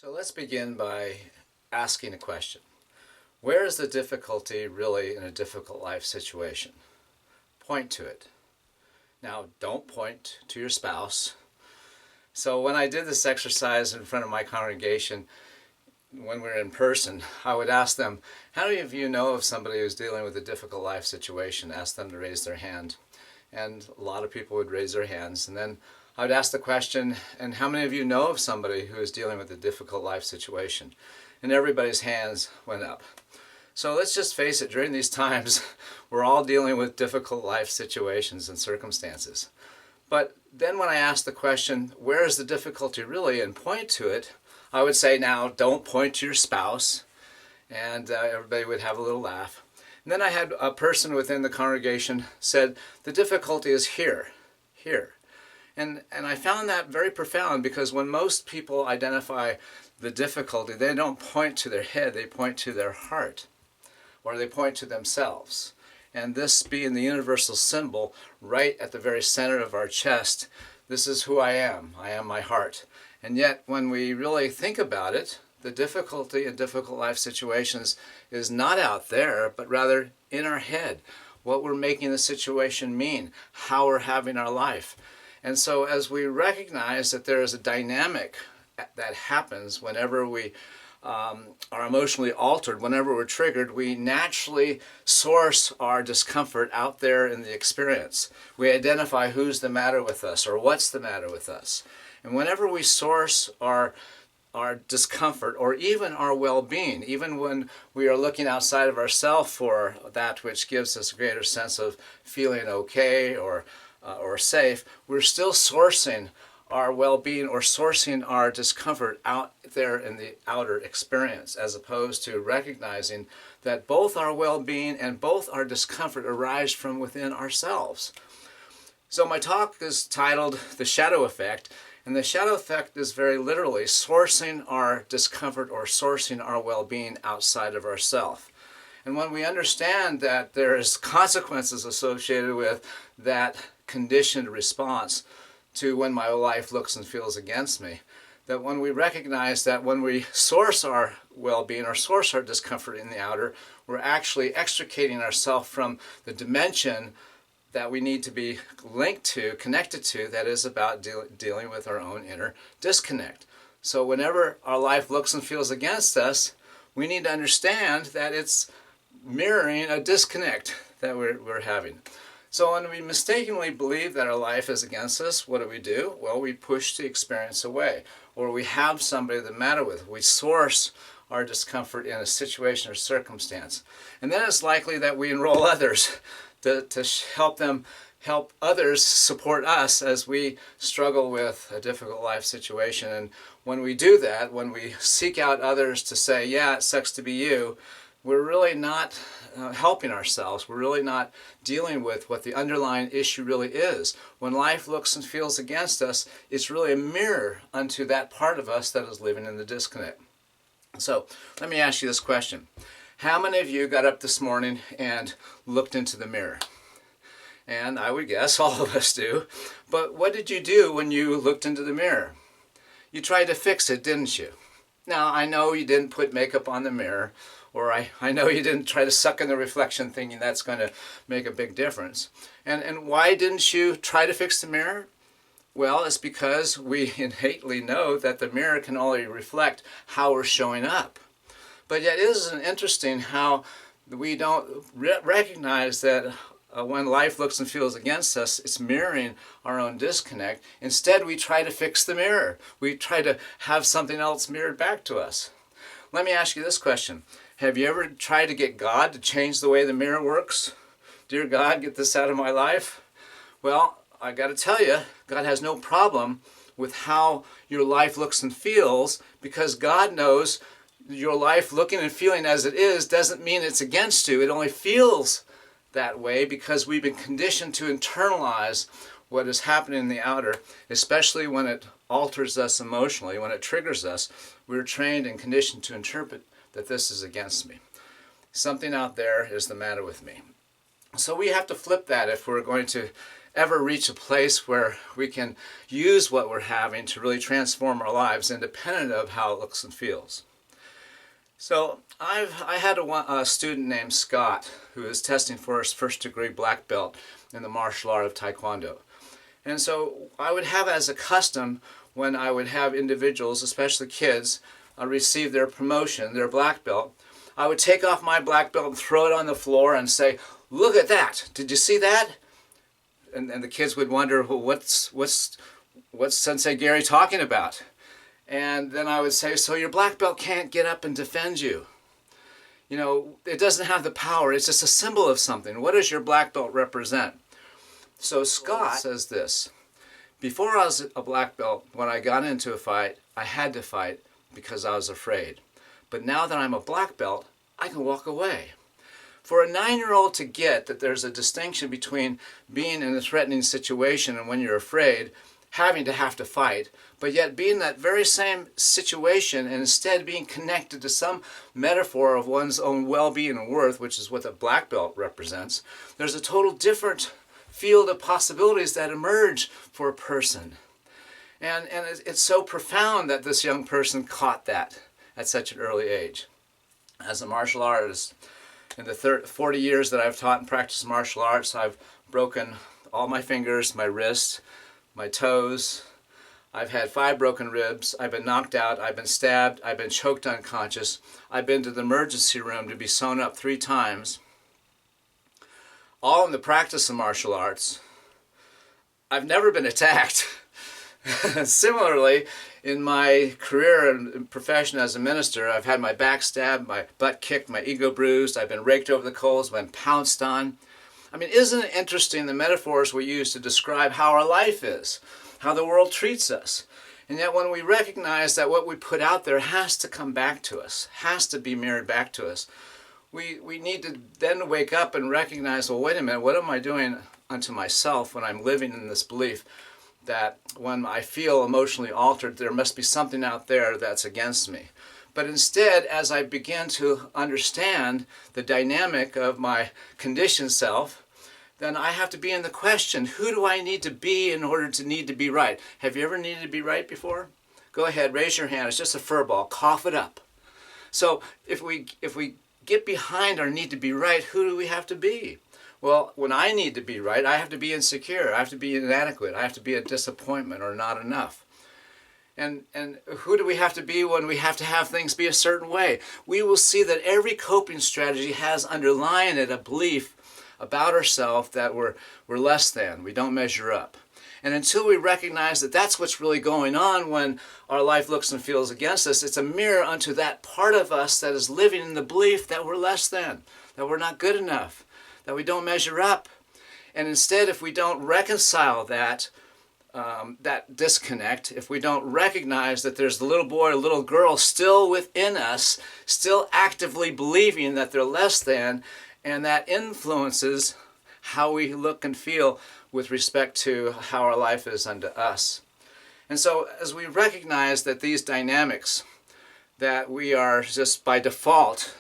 So let's begin by asking a question. Where is the difficulty really in a difficult life situation? Point to it. Now, don't point to your spouse. So when I did this exercise in front of my congregation, when we were in person, I would ask them, how many of you know of somebody who's dealing with a difficult life situation? Ask them to raise their hand. And a lot of people would raise their hands. And then I would ask the question, and how many of you know of somebody who is dealing with a difficult life situation? And everybody's hands went up. So let's just face it, during these times, we're all dealing with difficult life situations and circumstances. But then when I ask the question, where is the difficulty really, and point to it, I would say, now, don't point to your spouse. And everybody would have a little laugh. And then I had a person within the congregation said, the difficulty is here. And I found that very profound, because when most people identify the difficulty, they don't point to their head, they point to their heart, or they point to themselves. And this being the universal symbol right at the very center of our chest, this is who I am my heart. And yet when we really think about it, the difficulty in difficult life situations is not out there, but rather in our head. What we're making the situation mean, how we're having our life. And so as we recognize that there is a dynamic that happens whenever we are emotionally altered, whenever we're triggered, we naturally source our discomfort out there in the experience. We identify who's the matter with us or what's the matter with us. And whenever we source our discomfort or even our well-being, even when we are looking outside of ourselves for that which gives us a greater sense of feeling okay or safe, we're still sourcing our well-being or sourcing our discomfort out there in the outer experience, as opposed to recognizing that both our well-being and both our discomfort arise from within ourselves. So my talk is titled The Shadow Effect, and the shadow effect is very literally sourcing our discomfort or sourcing our well-being outside of ourselves. And when we understand that there is consequences associated with that conditioned response to when my life looks and feels against me, that when we recognize that when we source our well-being or source our discomfort in the outer, we're actually extricating ourselves from the dimension that we need to be linked to, connected to, that is about dealing with our own inner disconnect. So whenever our life looks and feels against us, we need to understand that it's mirroring a disconnect that we're having. So when we mistakenly believe that our life is against us, what do? Well, we push the experience away. Or we have somebody the matter with. We source our discomfort in a situation or circumstance. And then it's likely that we enroll others to help others support us as we struggle with a difficult life situation. And when we do that, when we seek out others to say, yeah, it sucks to be you, we're really not helping ourselves. We're really not dealing with what the underlying issue really is. When life looks and feels against us, it's really a mirror unto that part of us that is living in the disconnect. So let me ask you this question. How many of you got up this morning and looked into the mirror? And I would guess all of us do. But what did you do when you looked into the mirror? You tried to fix it, didn't you? Now, I know you didn't put makeup on the mirror, or I know you didn't try to suck in the reflection thinking that's going to make a big difference. And why didn't you try to fix the mirror? Well, it's because we innately know that the mirror can only reflect how we're showing up. But yet isn't it interesting how we don't recognize that when life looks and feels against us, it's mirroring our own disconnect. Instead, we try to fix the mirror. We try to have something else mirrored back to us. Let me ask you this question. Have you ever tried to get God to change the way the mirror works? Dear God, get this out of my life. Well, I got to tell you, God has no problem with how your life looks and feels, because God knows your life looking and feeling as it is doesn't mean it's against you. It only feels that way because we've been conditioned to internalize what is happening in the outer, especially when it alters us emotionally, when it triggers us. We're trained and conditioned to interpret that this is against me. Something out there is the matter with me. So we have to flip that if we're going to ever reach a place where we can use what we're having to really transform our lives independent of how it looks and feels. So I had a student named Scott who is testing for his first degree black belt in the martial art of Taekwondo. And so I would have as a custom when I would have individuals, especially kids, receive their promotion, their black belt, I would take off my black belt and throw it on the floor and say, "Look at that! Did you see that?" And the kids would wonder, well, what's Sensei Gary talking about? And then I would say, so your black belt can't get up and defend you. You know, it doesn't have the power. It's just a symbol of something. What does your black belt represent? So Scott says this: before I was a black belt, when I got into a fight, I had to fight because I was afraid. But now that I'm a black belt, I can walk away. For a 9-year-old to get that there's a distinction between being in a threatening situation and when you're afraid, having to have to fight, but yet being in that very same situation and instead being connected to some metaphor of one's own well-being and worth, which is what the black belt represents, there's a total different field of possibilities that emerge for a person. And it's so profound that this young person caught that at such an early age. As a martial artist, in the 40 years that I've taught and practiced martial arts, I've broken all my fingers, my wrists, my toes. I've had 5 broken ribs. I've been knocked out. I've been stabbed. I've been choked unconscious. I've been to the emergency room to be sewn up 3 times. All in the practice of martial arts. I've never been attacked. Similarly, in my career and profession as a minister, I've had my back stabbed, my butt kicked, my ego bruised, I've been raked over the coals, been pounced on. I mean, isn't it interesting the metaphors we use to describe how our life is, how the world treats us? And yet when we recognize that what we put out there has to come back to us, has to be mirrored back to us, we need to then wake up and recognize, well, wait a minute, what am I doing unto myself when I'm living in this belief that when I feel emotionally altered, there must be something out there that's against me. But instead, as I begin to understand the dynamic of my conditioned self, then I have to be in the question, who do I need to be in order to need to be right? Have you ever needed to be right before? Go ahead, raise your hand. It's just a fur ball. Cough it up. So if we get behind our need to be right, who do we have to be? Well, when I need to be right, I have to be insecure. I have to be inadequate. I have to be a disappointment or not enough. And who do we have to be when we have to have things be a certain way? We will see that every coping strategy has underlying it a belief about ourselves that we're less than. We don't measure up. And until we recognize that that's what's really going on when our life looks and feels against us, it's a mirror unto that part of us that is living in the belief that we're less than, that we're not good enough, that we don't measure up. And instead, if we don't reconcile that disconnect, if we don't recognize that there's the little boy or little girl still within us, still actively believing that they're less than, and that influences how we look and feel with respect to how our life is unto us. And so as we recognize that these dynamics that we are just by default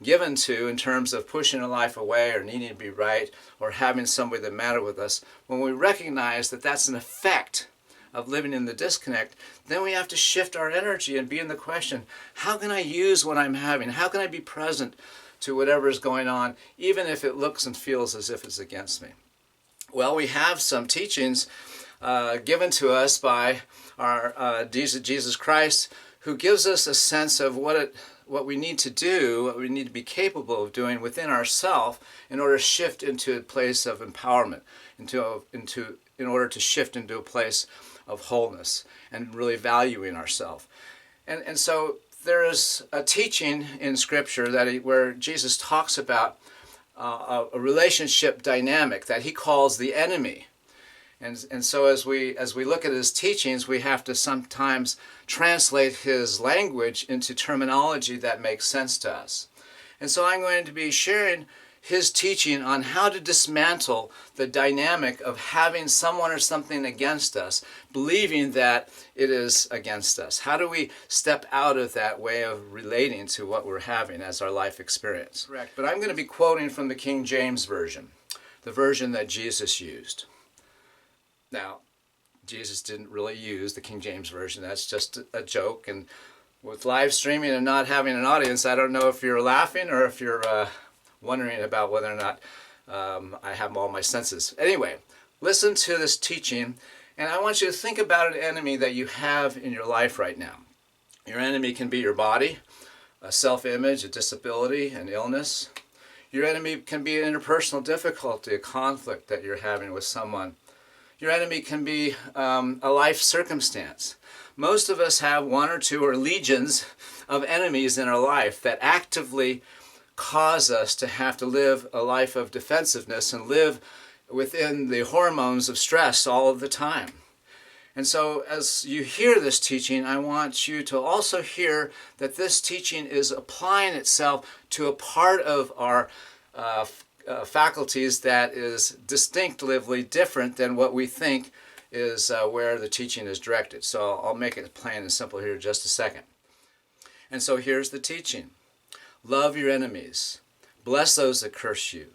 given to in terms of pushing a life away or needing to be right or having somebody that matter with us, when we recognize that that's an effect of living in the disconnect, then we have to shift our energy and be in the question, how can I use what I'm having? How can I be present to whatever is going on, even if it looks and feels as if it's against me? Well, we have some teachings given to us by our Jesus Christ, who gives us a sense of what we need to do, what we need to be capable of doing within ourselves in order to shift into a place of empowerment, in order to shift into a place of wholeness and really valuing ourselves. And so there is a teaching in Scripture where Jesus talks about a relationship dynamic that he calls the enemy. And so as we look at his teachings, we have to sometimes translate his language into terminology that makes sense to us. And so I'm going to be sharing his teaching on how to dismantle the dynamic of having someone or something against us, believing that it is against us. How do we step out of that way of relating to what we're having as our life experience? Correct. But I'm going to be quoting from the King James Version, the version that Jesus used. Now, Jesus didn't really use the King James Version. That's just a joke. And with live streaming and not having an audience, I don't know if you're laughing or if you're wondering about whether or not I have all my senses. Anyway, listen to this teaching, and I want you to think about an enemy that you have in your life right now. Your enemy can be your body, a self-image, a disability, an illness. Your enemy can be an interpersonal difficulty, a conflict that you're having with someone. Your enemy can be a life circumstance. Most of us have one or two or legions of enemies in our life that actively cause us to have to live a life of defensiveness and live within the hormones of stress all of the time. And so as you hear this teaching, I want you to also hear that this teaching is applying itself to a part of our faculties that is distinctively different than what we think is where the teaching is directed. So I'll make it plain and simple here in just a second. And so here's the teaching. Love your enemies. Bless those that curse you.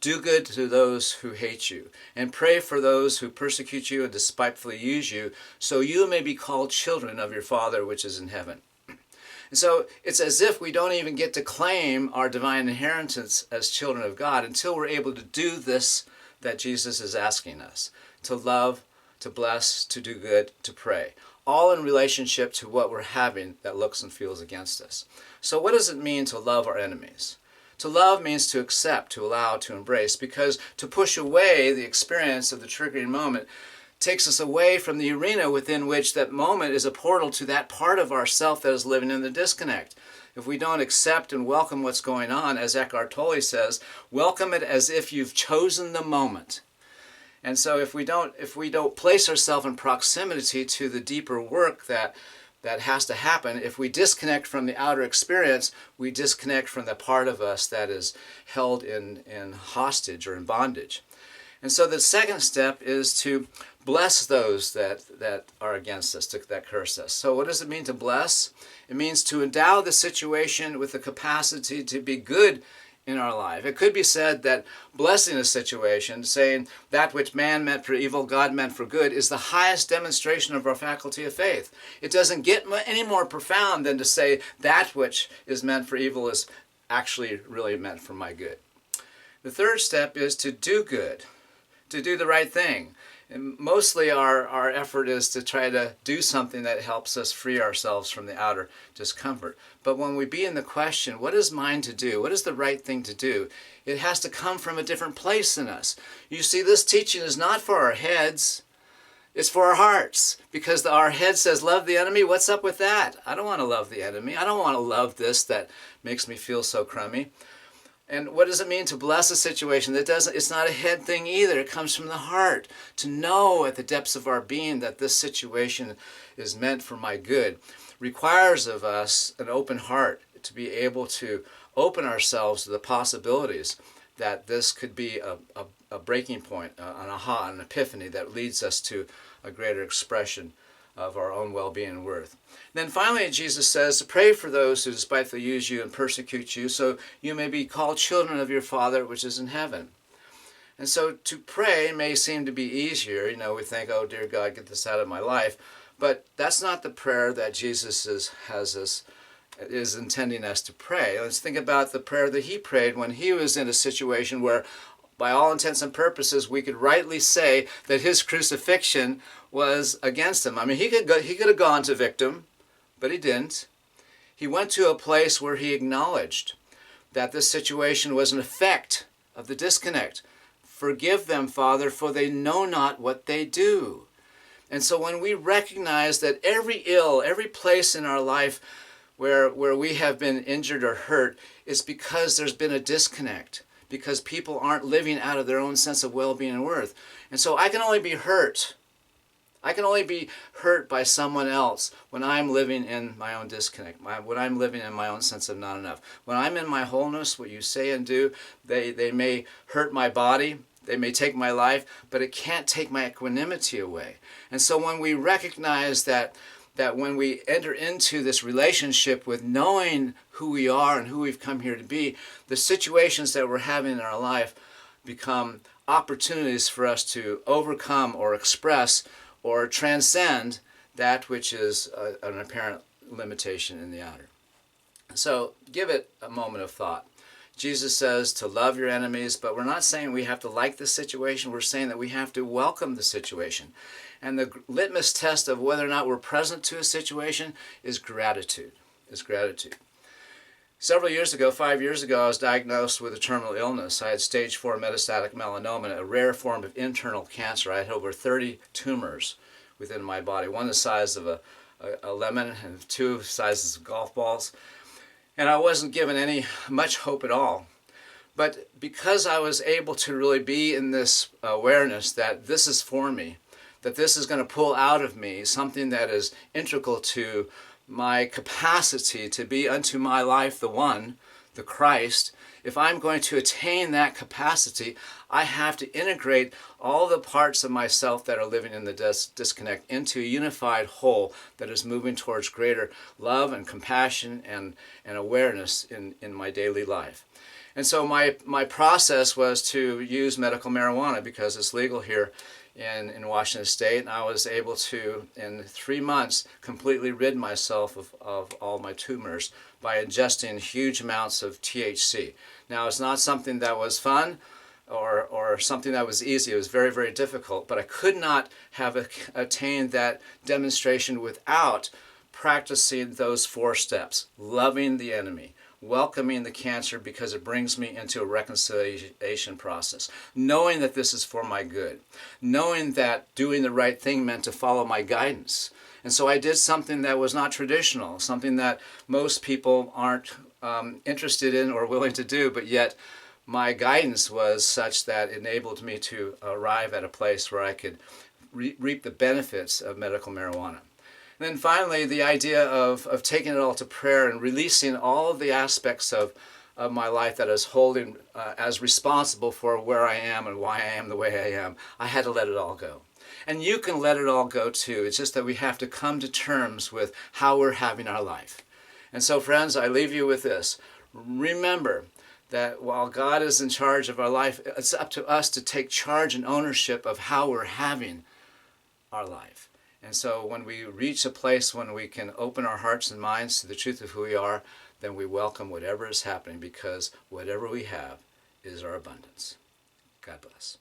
Do good to those who hate you, and pray for those who persecute you and despitefully use you, so you may be called children of your Father which is in heaven. And so it's as if we don't even get to claim our divine inheritance as children of God until we're able to do this that Jesus is asking us. To love, to bless, to do good, to pray. All in relationship to what we're having that looks and feels against us. So what does it mean to love our enemies? To love means to accept, to allow, to embrace, because to push away the experience of the triggering moment takes us away from the arena within which that moment is a portal to that part of ourself that is living in the disconnect. If we don't accept and welcome what's going on, as Eckhart Tolle says, welcome it as if you've chosen the moment. And so if we don't place ourselves in proximity to the deeper work that has to happen, if we disconnect from the outer experience, we disconnect from the part of us that is held in hostage or in bondage. And so the second step is to bless those that are against us, that curse us. So what does it mean to bless? It means to endow the situation with the capacity to be good in our life. It could be said that blessing a situation, saying that which man meant for evil, God meant for good, is the highest demonstration of our faculty of faith. It doesn't get any more profound than to say that which is meant for evil is actually really meant for my good. The third step is to do good, to do the right thing. And mostly our effort is to try to do something that helps us free ourselves from the outer discomfort. But when we be in the question, what is mine to do? What is the right thing to do? It has to come from a different place in us. You see, this teaching is not for our heads. It's for our hearts. Because our head says, love the enemy. What's up with that? I don't want to love the enemy. I don't want to love this that makes me feel so crummy. And what does it mean to bless a situation? It's not a head thing either. It comes from the heart. To know at the depths of our being that this situation is meant for my good requires of us an open heart to be able to open ourselves to the possibilities that this could be a breaking point, an aha, an epiphany that leads us to a greater expression of our own well-being and worth. Then finally, Jesus says to pray for those who despitefully use you and persecute you, so you may be called children of your Father which is in heaven. And so to pray may seem to be easier. You know, we think, oh, dear God, get this out of my life. But that's not the prayer that Jesus is intending us to pray. Let's think about the prayer that he prayed when he was in a situation where, by all intents and purposes, we could rightly say that his crucifixion was against him. I mean, he could have gone to victim, but he didn't. He went to a place where he acknowledged that this situation was an effect of the disconnect. Forgive them, Father, for they know not what they do. And so when we recognize that every place in our life where we have been injured or hurt is because there's been a disconnect, because people aren't living out of their own sense of well-being and worth. And so I can only be hurt. I can only be hurt by someone else when I'm living in my own disconnect, when I'm living in my own sense of not enough. When I'm in my wholeness, what you say and do, they may hurt my body, they may take my life, but it can't take my equanimity away. And so when we recognize that when we enter into this relationship with knowing who we are and who we've come here to be, the situations that we're having in our life become opportunities for us to overcome or express or transcend that which is an apparent limitation in the outer. So give it a moment of thought. Jesus says to love your enemies, but we're not saying we have to like the situation. We're saying that we have to welcome the situation. And the litmus test of whether or not we're present to a situation is gratitude. Several years ago, 5 years ago, I was diagnosed with a terminal illness. I had stage 4 metastatic melanoma, a rare form of internal cancer. I had over 30 tumors within my body, one the size of a lemon and two sizes of golf balls. And I wasn't given much hope at all. But because I was able to really be in this awareness that this is for me, that this is going to pull out of me something that is integral to my capacity to be unto my life the one, the Christ. If I'm going to attain that capacity, I have to integrate all the parts of myself that are living in the disconnect into a unified whole that is moving towards greater love and compassion and awareness in my daily life. And so my process was to use medical marijuana because it's legal here in Washington State, and I was able to, in 3 months, completely rid myself of all my tumors by ingesting huge amounts of THC. Now, it's not something that was fun or something that was easy. It was very, very difficult, but I could not have attained that demonstration without practicing those 4 steps: loving the enemy, welcoming the cancer because it brings me into a reconciliation process, knowing that this is for my good, knowing that doing the right thing meant to follow my guidance. And so I did something that was not traditional, something that most people aren't interested in or willing to do, but yet my guidance was such that it enabled me to arrive at a place where I could reap the benefits of medical marijuana. And then finally, the idea of taking it all to prayer and releasing all of the aspects of my life that is holding as responsible for where I am and why I am the way I am. I had to let it all go. And you can let it all go too. It's just that we have to come to terms with how we're having our life. And so, friends, I leave you with this. Remember that while God is in charge of our life, it's up to us to take charge and ownership of how we're having our life. And so when we reach a place when we can open our hearts and minds to the truth of who we are, then we welcome whatever is happening, because whatever we have is our abundance. God bless.